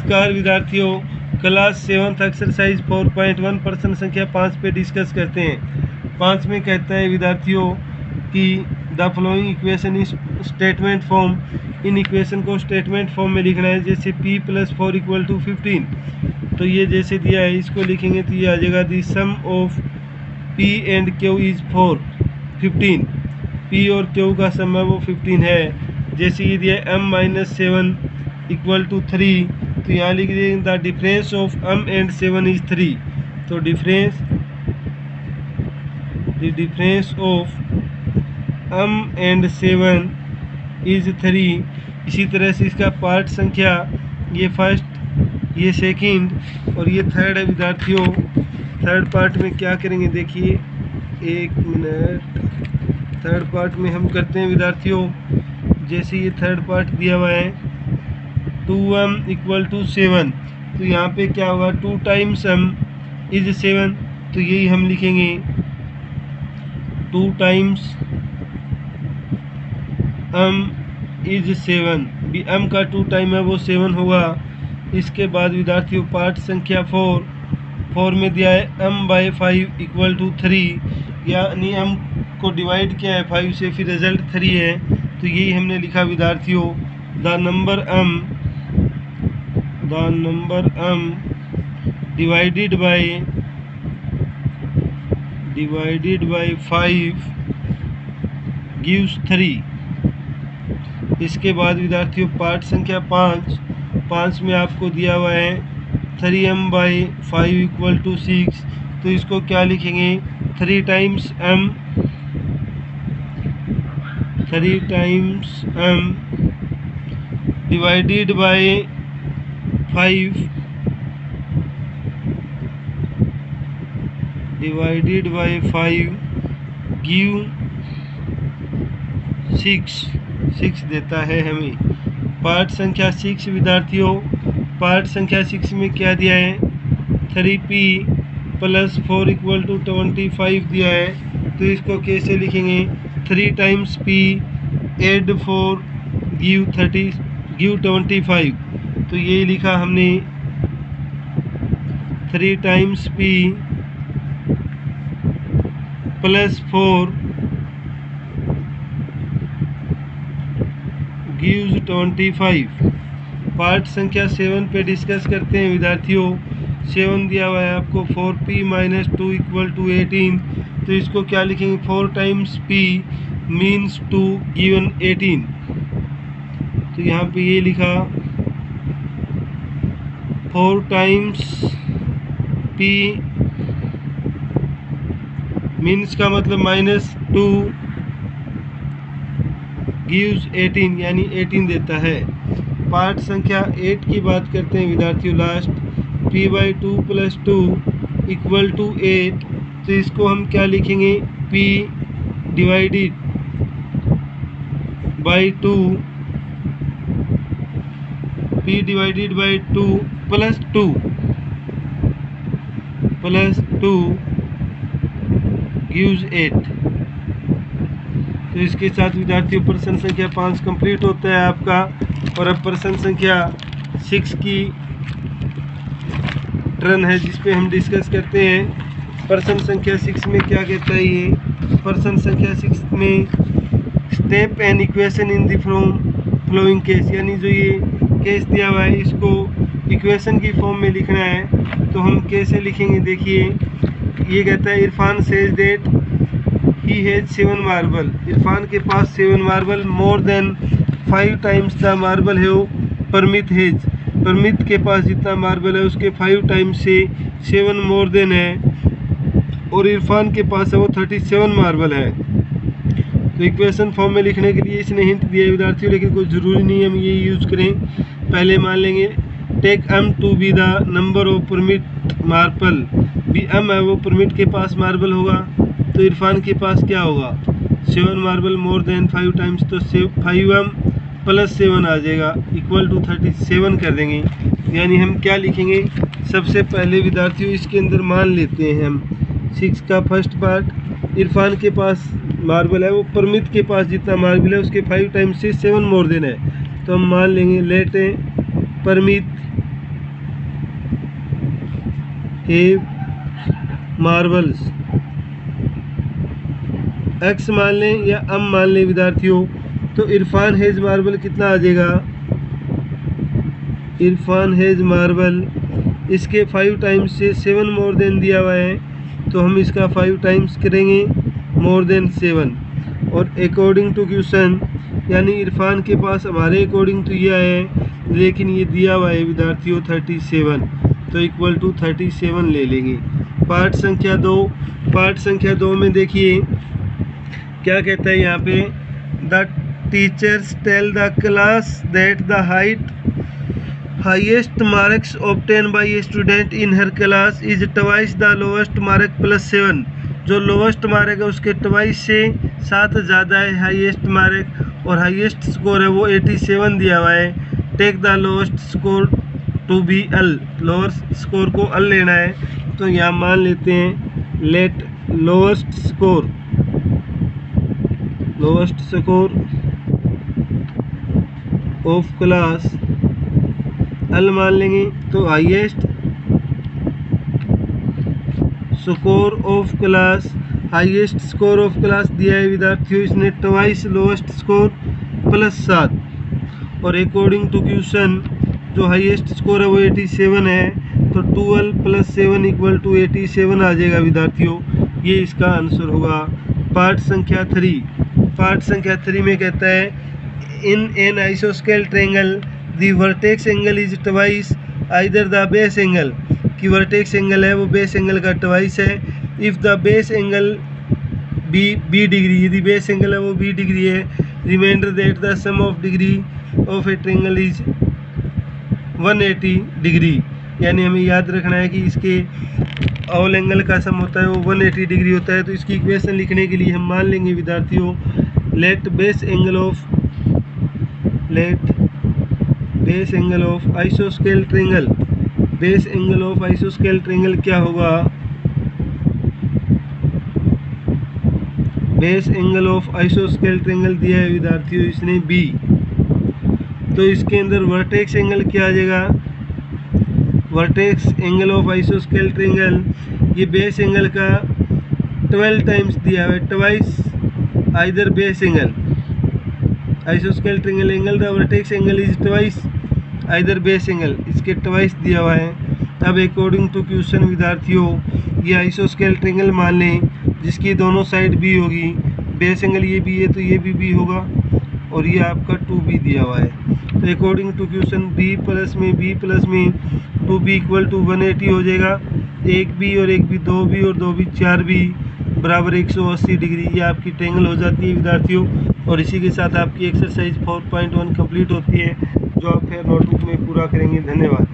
नमस्कार विद्यार्थियों, class 7th exercise 4.1 प्रश्न संख्या 5 पे डिस्कस करते हैं। 5 में कहता है विद्यार्थियों कि the following equation is statement form. In equation को स्टेटमेंट फॉर्म में लिखना है। जैसे p + 4 = 15, तो ये जैसे दिया है इसको लिखेंगे तो ये आ जाएगा the sum of p and q is 15। p और q का सम है वो 15 है। जैसे ये दिया m-7 = 3, तो यहाँ लिख देंगे the difference of m and 7 is 3। तो difference of m and 7 is 3। इसी तरह से इसका पार्ट संख्या, ये फर्स्ट, ये सेकंड और ये थर्ड है विद्यार्थियों। थर्ड पार्ट में क्या करेंगे देखिए, एक मिनट। थर्ड पार्ट में हम करते हैं विद्यार्थियों, जैसे ये थर्ड पार्ट दिया हुआ है 2m = 7, तो यहाँ पे क्या होगा 2 × m इज 7, तो यही हम लिखेंगे 2 × m इज 7। भी m का 2 टाइम है वो 7 होगा। इसके बाद विद्यार्थियों पार्ट संख्या 4 में दिया है m/5 = 3, यानी m को डिवाइड किया है 5 से, फिर रिजल्ट 3 है, तो यही हमने लिखा विद्यार्थियों the number m divided by 5 gives 3। इसके बाद विद्यार्थियों पार्ट संख्या 5 में आपको दिया हुआ है 3m/5 = 6, तो इसको क्या लिखेंगे 3 × m डिवाइडेड बाय 5 गिव 6 देता है हमें। पार्ट संख्या 6 विद्यार्थियों, पार्ट संख्या 6 में क्या दिया है 3p + 4 = 25 दिया है, तो इसको कैसे लिखेंगे 3 × p ऐड 4 गिव 25, तो ये लिखा हमने 3 × p + 4 गिव्स 25। पार्ट संख्या 7 पे डिस्कस करते हैं विद्यार्थियों। 7 दिया हुआ है आपको 4p - 2 = 18, तो इसको क्या लिखेंगे 4 × p मीन्स 2 गिवन 18, तो यहाँ पे ये लिखा 4 × p मीन्स का मतलब -2 गिव्स 18, यानी 18 देता है। पार्ट संख्या 8 की बात करते हैं विद्यार्थियों लास्ट, p/2 + 2 = 8, तो इसको हम क्या लिखेंगे p डिवाइडेड बाय 2 + 2 गिव्स 8। तो इसके साथ विद्यार्थियों प्रश्न संख्या 5 कंप्लीट होता है आपका। और अब प्रश्न संख्या 6 की टर्न है, जिस पे हम डिस्कस करते हैं। प्रश्न संख्या 6 में क्या कहता है ये, प्रश्न संख्या 6 में step an equation in the flowing case, यानी जो ये केस दिया हुआ है इसको इक्वेशन की फॉर्म में लिखना है। तो हम कैसे लिखेंगे देखिए, ये कहता है Irfan says that he has 7 marble. Irfan के पास 7 marble more than 5 times the marble है परमित हैज। परमित के पास जितना मार्बल है उसके 5 टाइम्स से 7 मोर देन है, और इरफान के पास है वो 37 मार्बल है। तो इक्वेशन फॉर्म में लिखने के लिए इसने हिंट दिया है विद्यार्थियों, लेकिन कोई ज़रूरी नहीं है हम ये यूज़ करें। पहले मान लेंगे take m to be the number of Pramit marble. भी m है वो परमिट के पास मार्बल होगा, तो इरफान के पास क्या होगा 7 मार्बल मोर देन 5 टाइम्स, तो 5m + 7 आ जाएगा = 37 कर देंगे। यानी हम क्या लिखेंगे, सबसे पहले विद्यार्थियों इसके अंदर मान लेते हैं हम 6 का फर्स्ट पार्ट, इरफान के पास मार्बल है वो परमित के पास जितना मार्बल है उसके 5 टाइम्स से 7 मोर देन है, तो हम मान लेंगे let Pramit have marbles. X मान लें या अम मान लें विद्यार्थियों, तो इरफान हैज़ मार्बल कितना आ जाएगा, इरफान हैज़ मार्बल, इसके 5 टाइम्स से 7 मोर देन दिया हुआ है, तो हम इसका 5 टाइम्स करेंगे मोर देन 7। और अकॉर्डिंग टू क्वेश्चन, यानी इरफान के पास हमारे अकॉर्डिंग टू ये है, लेकिन ये दिया हुआ है विद्यार्थियों 37, तो इक्वल टू 37 ले लेंगे। पार्ट संख्या 2, पार्ट संख्या 2 में देखिए क्या कहता है यहाँ पे, the teachers tell the class that the highest marks obtain by a student in her class is twice the lowest mark plus 7। जो लोएस्ट मार्क है उसके ट्वाइस से 7 ज़्यादा है हाईएस्ट मार्क, और हाईएस्ट स्कोर है वो 87 दिया हुआ है। Take the lowest score to be L, lower score को एल लेना है, तो यहाँ मान लेते हैं let lowest score of class L मान लेंगे, तो highest score of class, highest score of class दिया है विद्यार्थियों इसने ट्वाइस लोएस्ट स्कोर प्लस 7, और अकॉर्डिंग टू क्वेश्चन जो हाईएस्ट स्कोर है वो 87 है, तो 12 प्लस 7 इक्वल टू 87 आ जाएगा विद्यार्थियों, ये इसका आंसर होगा। पार्ट संख्या 3, पार्ट संख्या 3 में कहता है इन एन आइसोस्केल triangle the vertex angle is twice either the base angle, कि वर्टेक्स एंगल है वो बेस एंगल का ट्वाइस है। If the base angle B degree, यदि बेस एंगल है वो बी डिग्री है, reminder that the sum of degree of a triangle is 180 degree, यानी हमें याद रखना है कि इसके ऑल एंगल का सम होता है वो 180 डिग्री होता है। तो इसकी इक्वेशन लिखने के लिए हम मान लेंगे विद्यार्थियों लेट बेस एंगल ऑफ आइसोस्केल ट्रायंगल, बेस एंगल ऑफ आइसोस्केल ट्रायंगल क्या होगा, बेस एंगल ऑफ आइसोस्केल ट्रायंगल दिया है विद्यार्थियों इसने बी, तो इसके अंदर वर्टेक्स एंगल क्या आ जाएगा, वर्टेक्स एंगल ऑफ आइसोस्केल ट्रायंगल, ये बेस एंगल का 12 टाइम्स दिया हुआ है, ट्वाइस आइदर बेस एंगल, आइसोस्केल triangle angle the vertex angle is twice either base angle, इसके ट्वाइस दिया हुआ है। अब अकॉर्डिंग टू क्वेश्चन विद्यार्थियों ये आइसोस्केल ट्रायंगल मान लें जिसकी दोनों साइड बी होगी, बेस एंगल ये भी है तो ये भी बी होगा, और ये आपका 2b दिया हुआ है। तो according to question b plus में 2b इक्वल टू 180 हो जाएगा, एक बी और एक बी 2b और 2b 4b बराबर 180 डिग्री, ये आपकी ट्रायंगल हो जाती है विद्यार्थियों। और इसी के साथ आपकी एक्सरसाइज 4.1 कंप्लीट होती है, जो आप फिर नोटबुक में पूरा करेंगे। धन्यवाद।